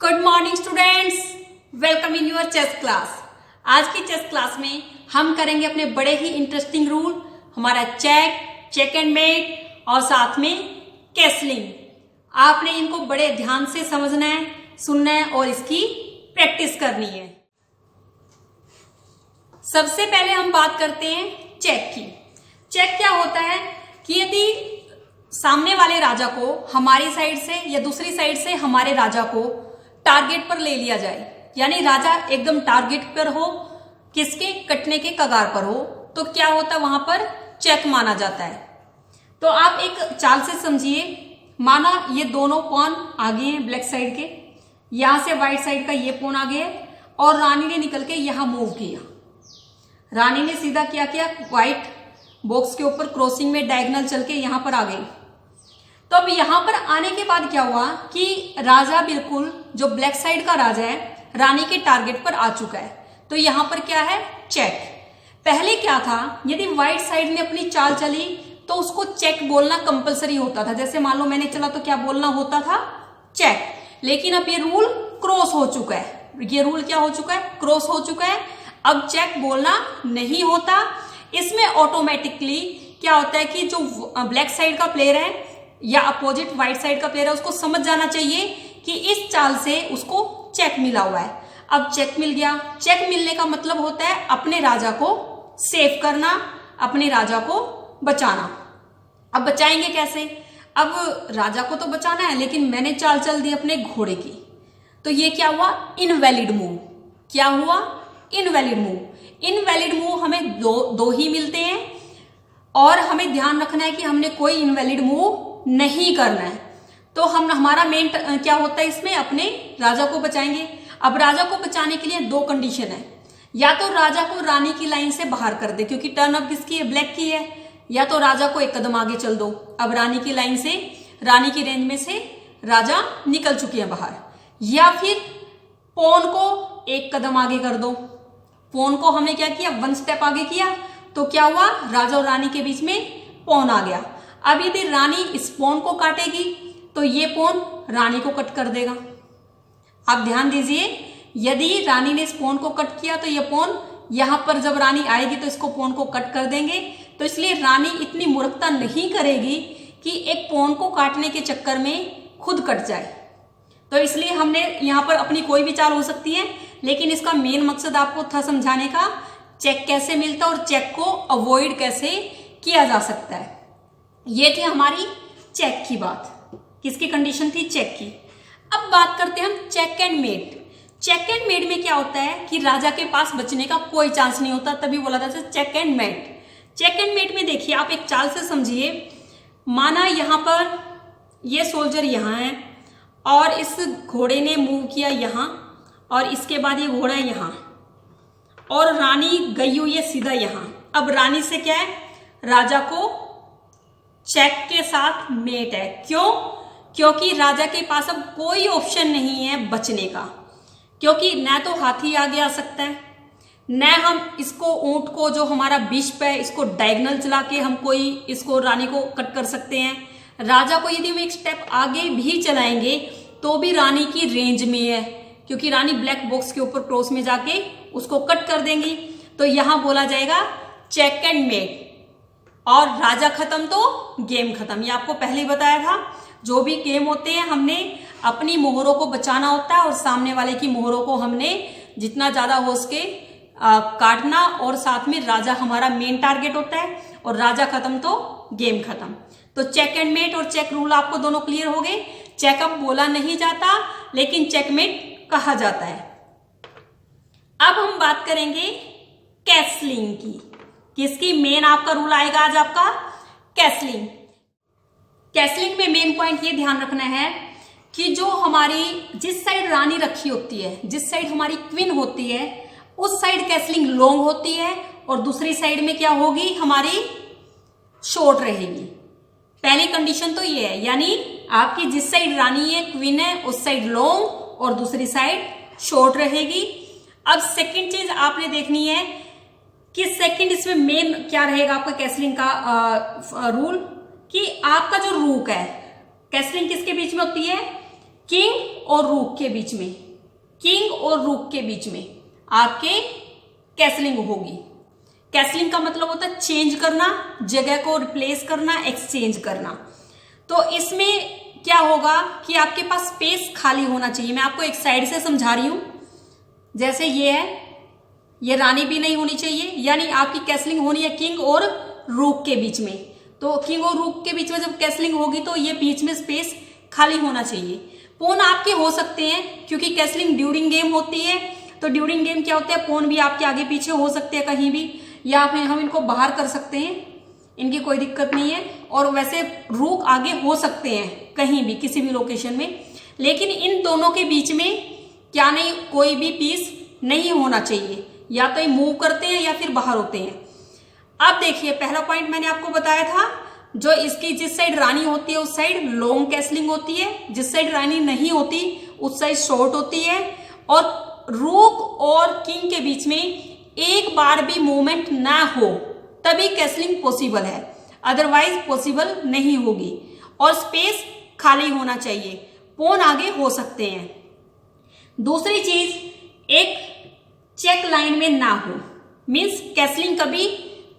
Good morning students, welcome in your chess class. आज की chess class में हम करेंगे अपने बड़े ही इंटरेस्टिंग रूल, हमारा चेक एंड मेट और साथ में कैसलिंग। आपने इनको बड़े ध्यान से समझना है, सुनना है और इसकी प्रैक्टिस करनी है। सबसे पहले हम बात करते हैं चेक की। चेक क्या होता है कि यदि सामने वाले राजा को हमारी साइड से या दूसरी साइड से हमारे राजा को टारगेट पर ले लिया जाए, यानी राजा एकदम टारगेट पर हो, किसके कटने के कगार पर हो, तो क्या होता है वहां पर चेक माना जाता है। तो आप एक चाल से समझिए, माना ये दोनों पॉन आगे हैं ब्लैक साइड के, यहां से व्हाइट साइड का ये पॉन आगे है और रानी ने निकल के यहां मूव किया। रानी ने सीधा क्या किया, व्हाइट बॉक्स के ऊपर क्रॉसिंग में डायगोनल चल के यहां पर आ गई। तो अब यहां पर आने के बाद क्या हुआ कि राजा बिल्कुल जो ब्लैक साइड का राजा है रानी के टारगेट पर आ चुका है। तो यहां पर क्या है, चेक। पहले क्या था, यदि व्हाइट साइड ने अपनी चाल चली तो उसको चेक बोलना कंपलसरी होता था। जैसे मान लो मैंने चला तो क्या बोलना होता था, चेक। लेकिन अब ये रूल क्रॉस हो चुका है, ये रूल क्या हो चुका है, क्रॉस हो चुका है। अब चेक बोलना नहीं होता। इसमें ऑटोमेटिकली क्या होता है कि जो ब्लैक साइड का प्लेयर है या अपोजिट व्हाइट साइड का प्लेयर है उसको समझ जाना चाहिए कि इस चाल से उसको चेक मिला हुआ है। अब चेक मिल गया। चेक मिलने का मतलब होता है अपने राजा को सेव करना, अपने राजा को बचाना। अब बचाएंगे कैसे, अब राजा को तो बचाना है लेकिन मैंने चाल चल दी अपने घोड़े की, तो ये क्या हुआ, इनवैलिड मूव। क्या हुआ, इनवैलिड मूव। इनवैलिड मूव हमें दो ही मिलते हैं और हमें ध्यान रखना है कि हमने कोई इनवैलिड मूव नहीं करना है। तो हम हमारा मेन क्या होता है इसमें, अपने राजा को बचाएंगे। अब राजा को बचाने के लिए दो कंडीशन है, या तो राजा को रानी की लाइन से बाहर कर दे क्योंकि टर्न अब किसकी है, ब्लैक की है, या तो राजा को एक कदम आगे चल दो। अब रानी की लाइन से, रानी की रेंज में से राजा निकल चुके हैं बाहर, या फिर पॉन को एक कदम आगे कर दो। पॉन को हमने क्या किया, वन स्टेप आगे किया, तो क्या हुआ, राजा और रानी के बीच में पॉन आ गया। अब यदि रानी इस पॉन को काटेगी तो ये पॉन रानी को कट कर देगा। आप ध्यान दीजिए, यदि रानी ने इस पॉन को कट किया तो ये पॉन यहां पर जब रानी आएगी तो इसको पॉन को कट कर देंगे। तो इसलिए रानी इतनी मूर्खता नहीं करेगी कि एक पॉन को काटने के चक्कर में खुद कट जाए। तो इसलिए हमने यहां पर अपनी कोई भी चाल हो सकती है, लेकिन इसका मेन मकसद आपको था समझाने का, चेक कैसे मिलता है और चेक को अवॉइड कैसे किया जा सकता है। ये थी हमारी चेक की बात। किसकी कंडीशन थी, चेक की। अब बात करते हैं हम check and mate. Check and mate में क्या होता है कि राजा के पास बचने का कोई चांस नहीं होता, तभी बोला जाता है check and mate. Check and mate में देखिए, आप एक चाल से समझिए, माना यहां पर ये सोल्जर यहां है और इस घोड़े ने मूव किया यहां और इसके बाद ये घोड़ा यहां और रानी गई हुई है सीधा यहां। अब रानी से क्या है, राजा को चेक के साथ मेट है। क्यों, क्योंकि राजा के पास अब कोई ऑप्शन नहीं है बचने का, क्योंकि न तो हाथी आगे आ सकता है, न हम इसको ऊंट को जो हमारा बिशप है इसको डायगोनल चला के हम कोई इसको रानी को कट कर सकते हैं। राजा को यदि हम एक स्टेप आगे भी चलाएंगे तो भी रानी की रेंज में है, क्योंकि रानी ब्लैक बॉक्स के ऊपर क्रॉस में जाके उसको कट कर देंगी। तो यहां बोला जाएगा चेक एंड मेट, और राजा खत्म तो गेम खत्म। ये आपको पहले ही बताया था, जो भी गेम होते हैं हमने अपनी मोहरों को बचाना होता है और सामने वाले की मोहरों को हमने जितना ज्यादा हो सके काटना, और साथ में राजा हमारा मेन टारगेट होता है और राजा खत्म तो गेम खत्म। तो चेक एंड मेट और चेक रूल आपको दोनों क्लियर हो गए। चेकअप बोला नहीं जाता लेकिन चेकमेट कहा जाता है। अब हम बात करेंगे कैसलिंग की। किसकी, मेन आपका रूल आएगा आज आपका कैसलिंग। कैसलिंग में मेन पॉइंट ये ध्यान रखना है कि जो हमारी जिस साइड रानी रखी होती है, जिस साइड हमारी क्वीन होती है, उस साइड कैसलिंग लॉन्ग होती है और दूसरी साइड में क्या होगी, हमारी शॉर्ट रहेगी। पहली कंडीशन तो ये है, यानी आपकी जिस साइड रानी है, क्वीन है, उस साइड लॉन्ग और दूसरी साइड शॉर्ट रहेगी। अब सेकंड चीज आपने देखनी है कि सेकंड इसमें मेन क्या रहेगा आपका कैसलिंग का रूल, कि आपका जो रूक है, कैसलिंग किसके बीच में होती है, किंग और रूक के बीच में, किंग और रूक के बीच में आपके कैसलिंग होगी। कैसलिंग का मतलब होता है चेंज करना, जगह को रिप्लेस करना, एक्सचेंज करना। तो इसमें क्या होगा कि आपके पास स्पेस खाली होना चाहिए। मैं आपको एक साइड से समझा रही हूं, जैसे ये है, ये रानी भी नहीं होनी चाहिए, यानी आपकी कैसलिंग होनी है किंग और रूक के बीच में। तो किंग और रूक के बीच में जब कैसलिंग होगी तो ये बीच में स्पेस खाली होना चाहिए। पोन आपके हो सकते हैं, क्योंकि कैसलिंग ड्यूरिंग गेम होती है, तो ड्यूरिंग गेम क्या होता है, पोन भी आपके आगे पीछे हो सकते हैं कहीं भी, या फिर हम इनको बाहर कर सकते हैं, इनकी कोई दिक्कत नहीं है। और वैसे रूक आगे हो सकते हैं कहीं भी, किसी भी लोकेशन में, लेकिन इन दोनों के बीच में क्या नहीं, कोई भी पीस नहीं होना चाहिए, या तो ये मूव करते हैं या फिर बाहर होते हैं। अब देखिए, पहला पॉइंट मैंने आपको बताया था, जो इसकी जिस साइड रानी होती है उस साइड लॉन्ग कैसलिंग होती है, जिस साइड रानी नहीं होती उस साइड शॉर्ट होती है। और रूक और किंग के बीच में एक बार भी मूवमेंट ना हो तभी कैसलिंग पॉसिबल है, अदरवाइज पॉसिबल नहीं होगी। और स्पेस खाली होना चाहिए, पोन आगे हो सकते हैं। दूसरी चीज, एक चेक लाइन में ना हो, मीन्स कैसलिंग कभी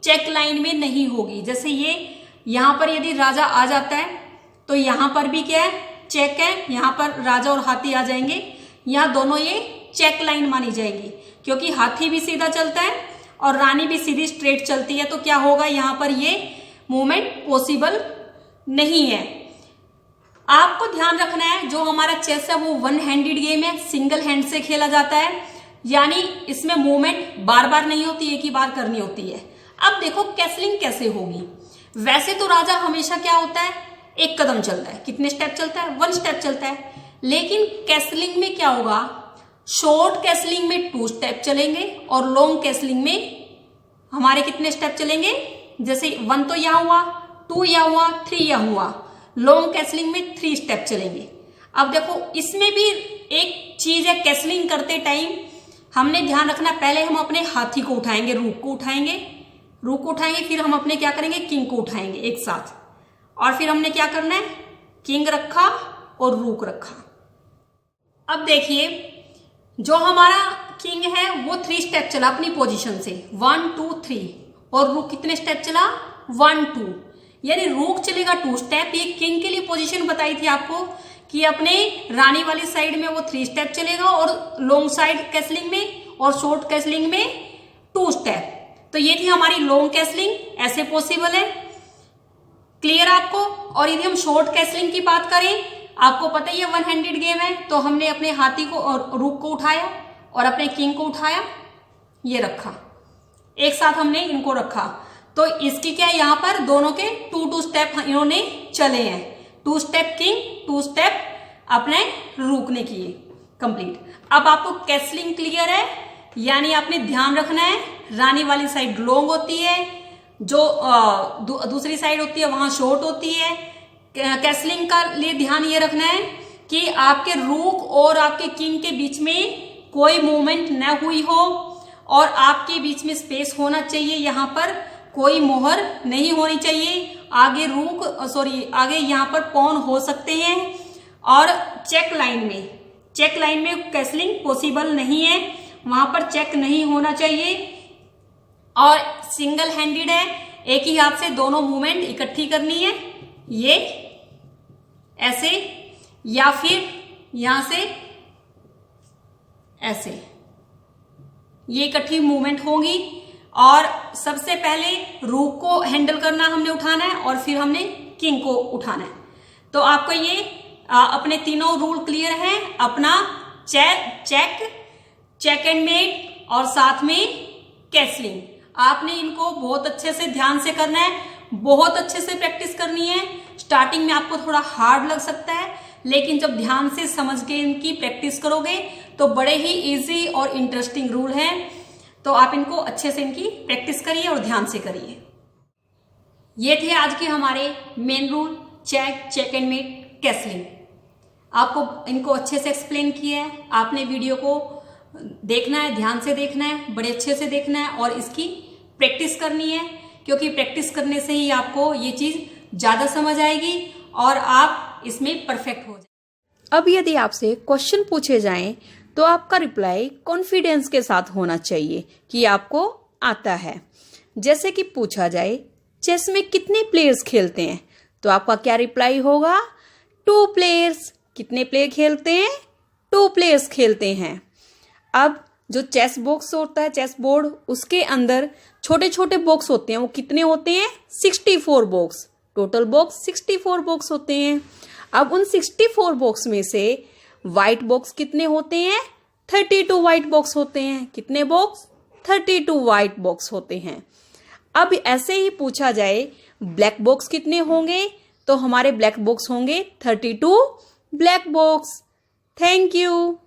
चेक लाइन में नहीं होगी। जैसे ये यहां पर यदि राजा आ जाता है तो यहां पर भी क्या है, चेक है, यहां पर राजा और हाथी आ जाएंगे, यहां दोनों ये चेक लाइन मानी जाएंगी, क्योंकि हाथी भी सीधा चलता है और रानी भी सीधी स्ट्रेट चलती है। तो क्या होगा, यहां पर ये मूवमेंट पॉसिबल नहीं है। आपको ध्यान रखना है, जो हमारा चेस है वो वन हैंडेड गेम है, सिंगल हैंड से खेला जाता है, यानी इसमें मूवमेंट बार बार नहीं होती, एक ही बार करनी होती है। अब देखो कैसलिंग कैसे होगी। वैसे तो राजा हमेशा क्या होता है, एक कदम चलता है, कितने स्टेप चलता है, 1 स्टेप चलता है। लेकिन कैसलिंग में क्या होगा, शॉर्ट कैसलिंग में 2 स्टेप चलेंगे और लॉन्ग कैसलिंग में हमारे कितने स्टेप चलेंगे, जैसे 1 तो यहां हुआ, 2 यहां हुआ, 3 यहां हुआ, लॉन्ग कैसलिंग में 3 स्टेप चलेंगे। अब देखो इसमें भी एक चीज है, कैसलिंग करते टाइम हमने ध्यान रखना, पहले हम अपने हाथी को उठाएंगे, रूक को उठाएंगे, फिर हम अपने क्या करेंगे, किंग को उठाएंगे एक साथ, और फिर हमने क्या करना है, किंग रखा और रूक रखा। अब देखिए, जो हमारा किंग है वो 3 स्टेप चला अपनी पोजीशन से, 1 2 3, और रूक कितने स्टेप चला, 1 2, यानी रूक चलेगा 2 स्टेप। ये किंग के लिए पोजीशन बताई थी आपको कि अपने रानी वाली साइड में वो 3 स्टेप चलेगा, और लॉन्ग साइड कैसलिंग में और शॉर्ट कैसलिंग में 2 स्टेप। तो ये थी हमारी लॉन्ग कैसलिंग, ऐसे पॉसिबल है, क्लियर आपको। और यदि हम शॉर्ट कैसलिंग की बात करें, आपको पता ही है 1 हैंडेड गेम है, तो हमने अपने हाथी को और रूक को उठाया और अपने किंग को उठाया, ये रखा, एक साथ हमने इनको रखा। तो इसकी क्या है, यहां पर दोनों के 2 स्टेप इन्होंने चले हैं, 2 स्टेप किंग, 2 स्टेप अपने रूक ने किए, कंप्लीट। अब आपको कैसलिंग क्लियर है, यानी आपने ध्यान रखना है, रानी वाली साइड लॉन्ग होती है, जो दूसरी साइड होती है वहां शॉर्ट होती है। कैसलिंग का लिए ध्यान ये रखना है कि आपके रूक और आपके किंग के बीच में कोई मूवमेंट न हुई हो, और आपके बीच में स्पेस होना चाहिए, यहाँ पर कोई मोहर नहीं होनी चाहिए। आगे आगे यहाँ पर पॉन हो सकते हैं, और चेक लाइन में कैसलिंग पॉसिबल नहीं है, वहां पर चेक नहीं होना चाहिए। और सिंगल हैंडेड है, एक ही हाथ से दोनों मूवमेंट इकट्ठी करनी है, ये ऐसे, या फिर यहां से ऐसे, ये इकट्ठी मूवमेंट होगी। और सबसे पहले रूक को हैंडल करना हमने, उठाना है, और फिर हमने किंग को उठाना है। तो आपको ये अपने तीनों रूल क्लियर हैं, अपना चेक एंड मेट और साथ में कैसलिंग। आपने इनको बहुत अच्छे से ध्यान से करना है, बहुत अच्छे से प्रैक्टिस करनी है। स्टार्टिंग में आपको थोड़ा हार्ड लग सकता है, लेकिन जब ध्यान से समझ के इनकी प्रैक्टिस करोगे तो बड़े ही इजी और इंटरेस्टिंग रूल हैं। तो आप इनको अच्छे से इनकी प्रैक्टिस करिए और ध्यान से करिए। ये थे आज के हमारे main rule, check and mate, castling. आपको इनको अच्छे से एक्सप्लेन किया है। आपने वीडियो को देखना है, ध्यान से देखना है, बड़े अच्छे से देखना है, और इसकी प्रैक्टिस करनी है, क्योंकि प्रैक्टिस करने से ही आपको ये चीज ज्यादा समझ आएगी और आप इसमें परफेक्ट हो जाए। अब यदि आपसे क्वेश्चन पूछे जाएं तो आपका रिप्लाई कॉन्फिडेंस के साथ होना चाहिए कि आपको आता है। जैसे कि पूछा जाए चेस में कितने प्लेयर्स खेलते हैं, तो आपका क्या रिप्लाई होगा? 2 प्लेयर्स। कितने प्लेयर खेलते हैं? 2 प्लेयर्स खेलते हैं। अब जो चेस बॉक्स होता है, चेस बोर्ड, उसके अंदर छोटे छोटे बॉक्स होते हैं, वो कितने होते हैं? 64 बॉक्स। टोटल बॉक्स 64 बॉक्स होते हैं। अब उन 64 बॉक्स में से व्हाइट बॉक्स कितने होते हैं? 32 व्हाइट बॉक्स होते हैं। कितने बॉक्स? 32 व्हाइट बॉक्स होते हैं। अब ऐसे ही पूछा जाए ब्लैक बॉक्स कितने होंगे, तो हमारे ब्लैक बॉक्स होंगे 32 ब्लैक बॉक्स। Thank you.